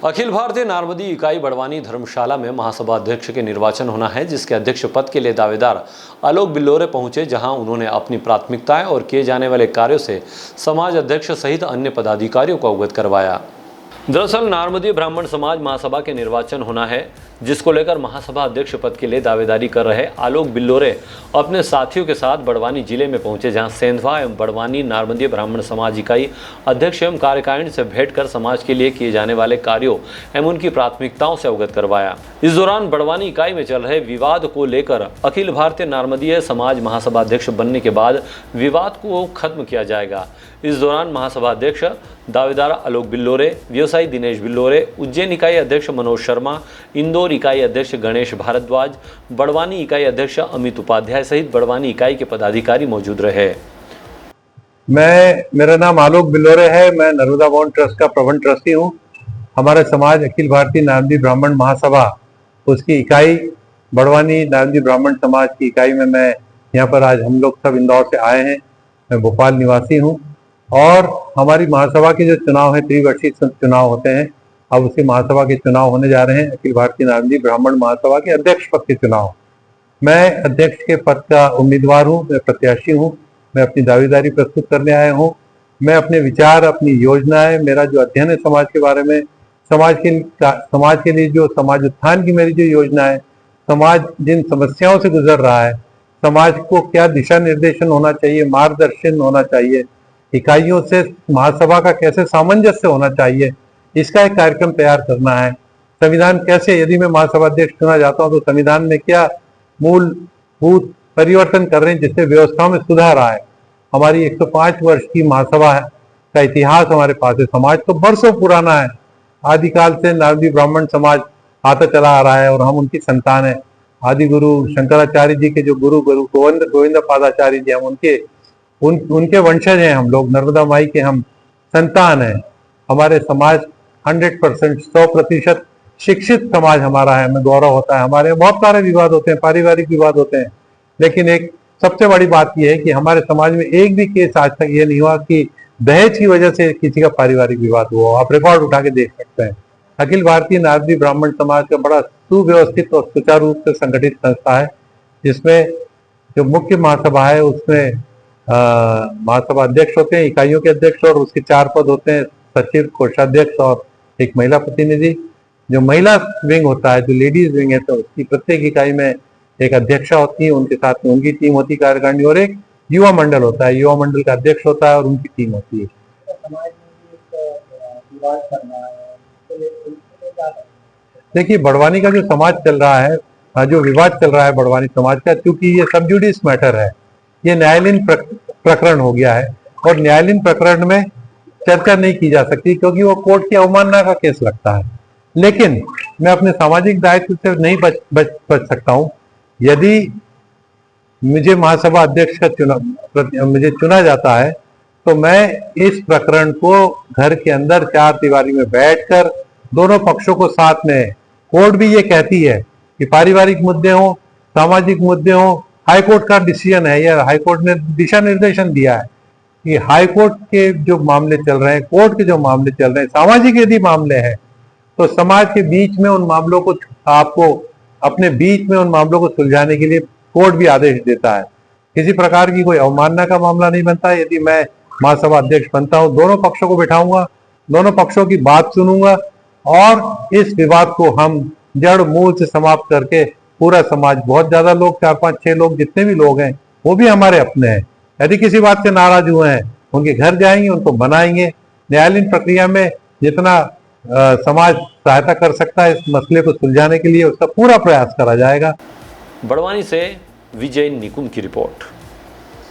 अखिल भारतीय नारमदी इकाई बड़वानी धर्मशाला में महासभा अध्यक्ष के निर्वाचन होना है, जिसके अध्यक्ष पद के लिए दावेदार आलोक बिल्लोरे पहुंचे, जहां उन्होंने अपनी प्राथमिकताएं और किए जाने वाले कार्यों से समाज अध्यक्ष सहित अन्य पदाधिकारियों को अवगत करवाया। दरअसल नारमदी ब्राह्मण समाज महासभा के निर्वाचन होना है, जिसको लेकर महासभा अध्यक्ष पद के लिए दावेदारी कर रहे आलोक बिल्लोरे अपने साथियों के साथ बड़वानी जिले में पहुंचे, जहां सेंधवा एवं बड़वानी नारमदी ब्राह्मण समाज इकाई अध्यक्ष एवं कार्यकारिणी से भेंट कर समाज के लिए किए जाने वाले कार्यों एवं उनकी प्राथमिकताओं से अवगत करवाया। इस दौरान बड़वानी इकाई में चल रहे विवाद को लेकर अखिल भारतीय नारमदीय समाज महासभा अध्यक्ष बनने के बाद विवाद को खत्म किया जाएगा। इस दौरान महासभा अध्यक्ष दावेदार आलोक बिल्लोरे, व्यवसायी दिनेश बिल्लोरे, उज्जैन इकाई अध्यक्ष मनोज शर्मा, इंदौर इकाई अध्यक्ष गणेश भारद्वाज, बड़वानी इकाई अध्यक्ष अमित उपाध्याय सहित बड़वानी इकाई के पदाधिकारी मौजूद रहे। मेरा नाम आलोक बिल्लोरे है। मैं नर्मदा बॉन्ड ट्रस्ट का प्रबंध ट्रस्टी हूँ। हमारे समाज अखिल भारतीय नारमदी ब्राह्मण महासभा, उसकी इकाई बड़वानी नारमदी ब्राह्मण समाज की इकाई में मैं यहाँ पर आज हम लोग सब इंदौर से आए हैं। मैं भोपाल निवासी हूँ और हमारी महासभा के जो चुनाव है, त्रिवर्षीय चुनाव होते हैं। अब उसी महासभा के चुनाव होने जा रहे हैं, अखिल भारतीय नारमदी ब्राह्मण महासभा के अध्यक्ष पद के चुनाव। मैं अध्यक्ष के पद का उम्मीदवार हूँ, मैं प्रत्याशी हूँ। मैं अपनी दावेदारी प्रस्तुत करने आया हूँ। मैं अपने विचार, अपनी योजनाएं, मेरा जो अध्ययन है समाज के बारे में, समाज के लिए जो समाज उत्थान की मेरी जो योजना है, समाज जिन समस्याओं से गुजर रहा है, समाज को क्या दिशा निर्देशन होना चाहिए, मार्गदर्शन होना चाहिए, इकाइयों से महासभा का कैसे सामंजस्य होना चाहिए, इसका एक कार्यक्रम तैयार करना है। संविधान कैसे, यदि मैं महासभा अध्यक्ष चुना जाता हूं तो संविधान में क्या मूलभूत परिवर्तन कर रहे हैं जिससे व्यवस्था में सुधार आए। हमारी 105 वर्ष की महासभा का इतिहास हमारे पास है। समाज तो बरसों पुराना है, आदिकाल से नारमदी ब्राह्मण समाज आता चला आ रहा है और हम उनकी संतान है। आदि गुरु शंकराचार्य जी के जो गुरु गोविंद पादाचार्य जी, हम उनके वंशज हैं। हम लोग नर्मदा माई के हम संतान हैं। हमारे समाज 100% 100% शिक्षित समाज हमारा है। हमें गौरव होता है। हमारे बहुत सारे विवाद होते हैं, पारिवारिक विवाद होते हैं, लेकिन एक सबसे बड़ी बात यह है कि हमारे समाज में एक भी केस आज तक ये नहीं हुआ कि दहेज की वजह से किसी का पारिवारिक विवाद हुआ। आप रिकॉर्ड उठा के देख सकते हैं। अखिल भारतीय नारमदी ब्राह्मण समाज का बड़ा सुव्यवस्थित और सुचारू रूप से संगठित संस्था है, जिसमें जो मुख्य महासभा है उसमें महासभा अध्यक्ष होते हैं, इकाइयों के अध्यक्ष, और उसके 4 पद होते हैं, सचिव, कोषाध्यक्ष और एक महिला प्रतिनिधि। जो महिला विंग होता है, जो लेडीज विंग है, तो उसकी प्रत्येक इकाई में एक अध्यक्षा होती है, उनके साथ में उनकी टीम होती है कार्यकारिणी, और एक युवा मंडल होता है, युवा मंडल का अध्यक्ष होता है और उनकी टीम होती है। देखिए, बड़वानी का जो समाज चल रहा है, जो विवाद चल रहा है बड़वानी समाज का, क्योंकि ये सब जुडिस मैटर है, ये न्यायालयीन प्रकरण हो गया है और न्यायालयीन प्रकरण में चर्चा नहीं की जा सकती क्योंकि वो कोर्ट की अवमानना का केस लगता है। लेकिन मैं अपने सामाजिक दायित्व से नहीं बच सकता हूं। यदि मुझे महासभा अध्यक्ष का मुझे चुना जाता है तो मैं इस प्रकरण को घर के अंदर 4 दीवारी में बैठकर दोनों पक्षों को साथ में, कोर्ट भी ये कहती है कि पारिवारिक मुद्दे हो, सामाजिक मुद्दे हो, हाईकोर्ट का डिसीजन है, या हाईकोर्ट ने दिशा निर्देशन दिया है कि हाईकोर्ट के जो मामले चल रहे हैं, कोर्ट के जो मामले चल रहे हैं, सामाजिक यदि मामले हैं तो समाज के बीच में उन मामलों को, आपको अपने बीच में उन मामलों को सुलझाने के लिए कोर्ट भी आदेश देता है। किसी प्रकार की कोई अवमानना का मामला नहीं बनता है। यदि मैं महासभा अध्यक्ष बनता हूं, दोनों पक्षों को बिठाऊंगा, दोनों पक्षों की बात सुनूंगा और इस विवाद को हम जड़ मूल से समाप्त करके पूरा समाज, बहुत ज्यादा लोग, 4, 5, 6 लोग, जितने भी लोग हैं वो भी हमारे अपने हैं, यदि किसी बात से नाराज हुए हैं उनके घर जाएंगे, उनको मनाएंगे। न्यायालयीन प्रक्रिया में जितना समाज सहायता कर सकता है इस मसले को सुलझाने के लिए, उसका पूरा प्रयास करा जाएगा। बड़वानी से विजय निकुंज की रिपोर्ट।